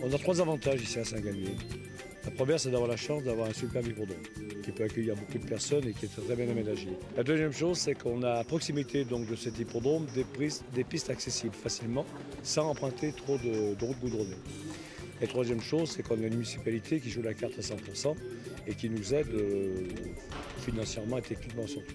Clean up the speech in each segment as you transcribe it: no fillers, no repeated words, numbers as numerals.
On a 3 avantages ici à Saint-Galmier. La première, c'est d'avoir la chance d'avoir un superbe hippodrome qui peut accueillir beaucoup de personnes et qui est très bien aménagé. La deuxième chose, c'est qu'on a à proximité donc, de cet hippodrome des pistes accessibles facilement sans emprunter trop de routes goudronnées. Et troisième chose, c'est qu'on a une municipalité qui joue la carte à 100% et qui nous aide financièrement et techniquement surtout.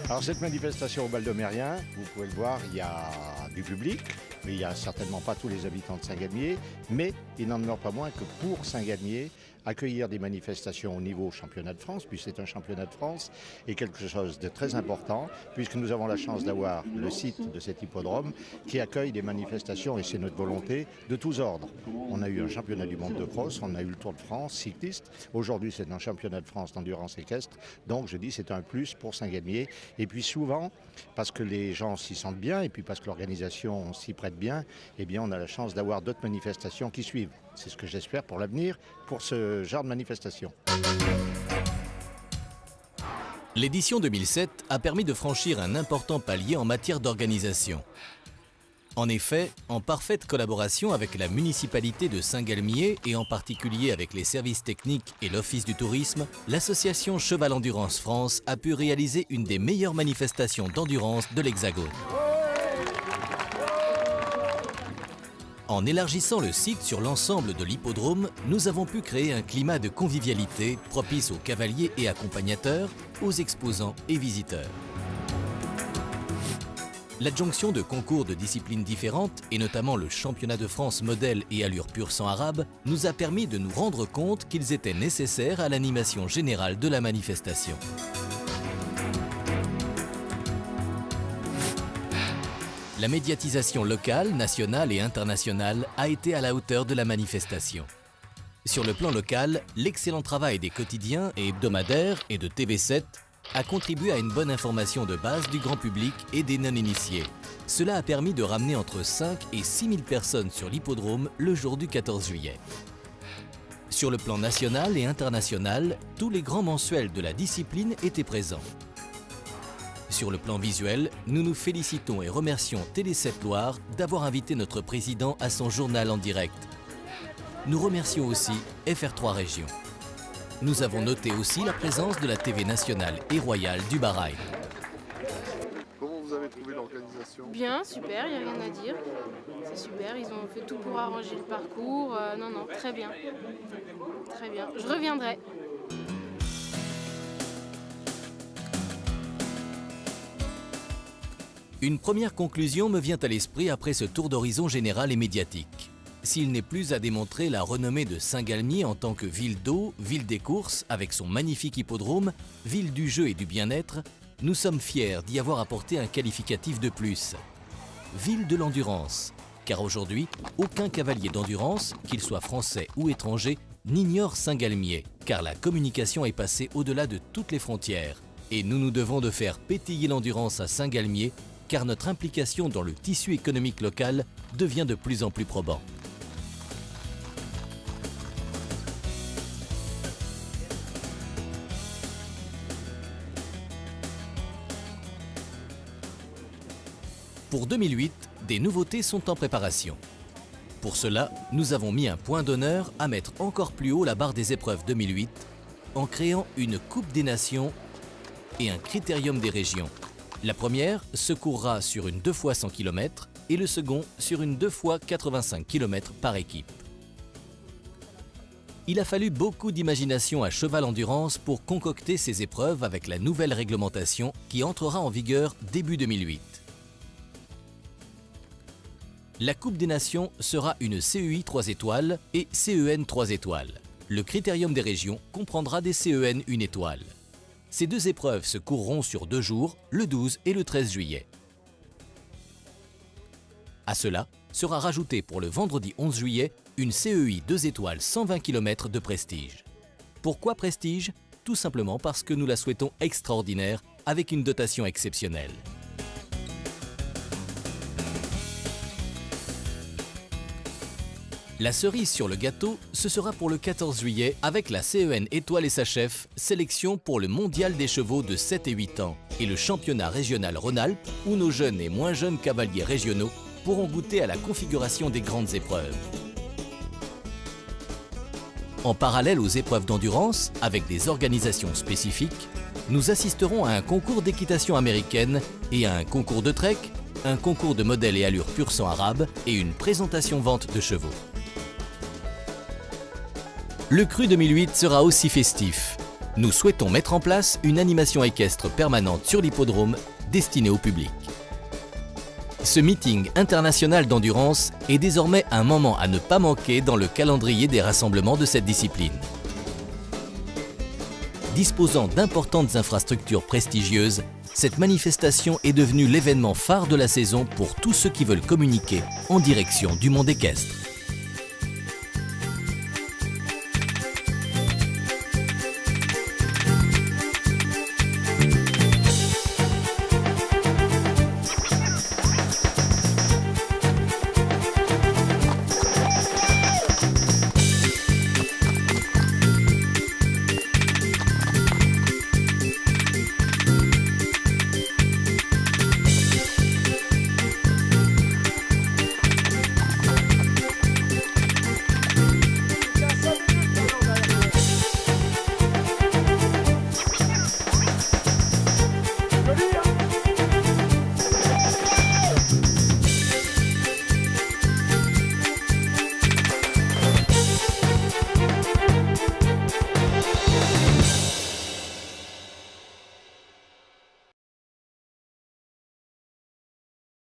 Alors cette manifestation au Val-de-Mérien, vous pouvez le voir, il y a du public, mais il n'y a certainement pas tous les habitants de Saint-Galmier, mais il n'en demeure pas moins que pour Saint-Galmier, accueillir des manifestations au niveau championnat de France, puisque c'est un championnat de France, est quelque chose de très important, puisque nous avons la chance d'avoir le site de cet hippodrome qui accueille des manifestations, et c'est notre volonté, de tous ordres. On a eu un championnat du monde de cross, on a eu le Tour de France cycliste, aujourd'hui c'est un championnat de France d'endurance équestre, donc je dis c'est un plus pour Saint-Galmier. Et puis souvent, parce que les gens s'y sentent bien, et puis parce que l'organisation s'y prête bien, eh bien on a la chance d'avoir d'autres manifestations qui suivent. C'est ce que j'espère pour l'avenir, pour ce genre de manifestation. L'édition 2007 a permis de franchir un important palier en matière d'organisation. En effet, en parfaite collaboration avec la municipalité de Saint-Galmier et en particulier avec les services techniques et l'Office du tourisme, l'association Cheval Endurance France a pu réaliser une des meilleures manifestations d'endurance de l'Hexagone. En élargissant le site sur l'ensemble de l'hippodrome, nous avons pu créer un climat de convivialité propice aux cavaliers et accompagnateurs, aux exposants et visiteurs. L'adjonction de concours de disciplines différentes, et notamment le championnat de France modèle et allure pur sang arabe, nous a permis de nous rendre compte qu'ils étaient nécessaires à l'animation générale de la manifestation. La médiatisation locale, nationale et internationale a été à la hauteur de la manifestation. Sur le plan local, l'excellent travail des quotidiens et hebdomadaires et de TV7 a contribué à une bonne information de base du grand public et des non-initiés. Cela a permis de ramener entre 5 et 6 000 personnes sur l'hippodrome le jour du 14 juillet. Sur le plan national et international, tous les grands mensuels de la discipline étaient présents. Sur le plan visuel, nous nous félicitons et remercions Télé7 Loire d'avoir invité notre président à son journal en direct. Nous remercions aussi FR3 Région. Nous avons noté aussi la présence de la TV nationale et royale du Bahreïn. Comment vous avez trouvé l'organisation? Bien, super, il n'y a rien à dire. C'est super, ils ont fait tout pour arranger le parcours. Non, très bien. Très bien. Je reviendrai. Une première conclusion me vient à l'esprit après ce tour d'horizon général et médiatique. S'il n'est plus à démontrer la renommée de Saint-Galmier en tant que ville d'eau, ville des courses, avec son magnifique hippodrome, ville du jeu et du bien-être, nous sommes fiers d'y avoir apporté un qualificatif de plus. Ville de l'endurance, car aujourd'hui, aucun cavalier d'endurance, qu'il soit français ou étranger, n'ignore Saint-Galmier, car la communication est passée au-delà de toutes les frontières. Et nous nous devons de faire pétiller l'endurance à Saint-Galmier, car notre implication dans le tissu économique local devient de plus en plus probant. Pour 2008, des nouveautés sont en préparation. Pour cela, nous avons mis un point d'honneur à mettre encore plus haut la barre des épreuves 2008 en créant une Coupe des Nations et un Critérium des régions. La première se courra sur une 2 x 100 km et le second sur une 2 x 85 km par équipe. Il a fallu beaucoup d'imagination à Cheval Endurance pour concocter ces épreuves avec la nouvelle réglementation qui entrera en vigueur début 2008. La Coupe des Nations sera une CEI 3 étoiles et CEN 3 étoiles. Le Critérium des régions comprendra des CEN 1 étoile. Ces deux épreuves se courront sur 2 jours, le 12 et le 13 juillet. À cela sera rajoutée pour le vendredi 11 juillet une CEI 2 étoiles 120 km de prestige. Pourquoi prestige? Tout simplement parce que nous la souhaitons extraordinaire avec une dotation exceptionnelle. La cerise sur le gâteau, ce sera pour le 14 juillet avec la CEN Étoile et sa chef, sélection pour le mondial des chevaux de 7 et 8 ans et le championnat régional Rhône-Alpes où nos jeunes et moins jeunes cavaliers régionaux pourront goûter à la configuration des grandes épreuves. En parallèle aux épreuves d'endurance, avec des organisations spécifiques, nous assisterons à un concours d'équitation américaine et à un concours de trek, un concours de modèles et allures pur sang arabe et une présentation-vente de chevaux. Le Cru 2008 sera aussi festif. Nous souhaitons mettre en place une animation équestre permanente sur l'hippodrome destinée au public. Ce meeting international d'endurance est désormais un moment à ne pas manquer dans le calendrier des rassemblements de cette discipline. Disposant d'importantes infrastructures prestigieuses, cette manifestation est devenue l'événement phare de la saison pour tous ceux qui veulent communiquer en direction du monde équestre.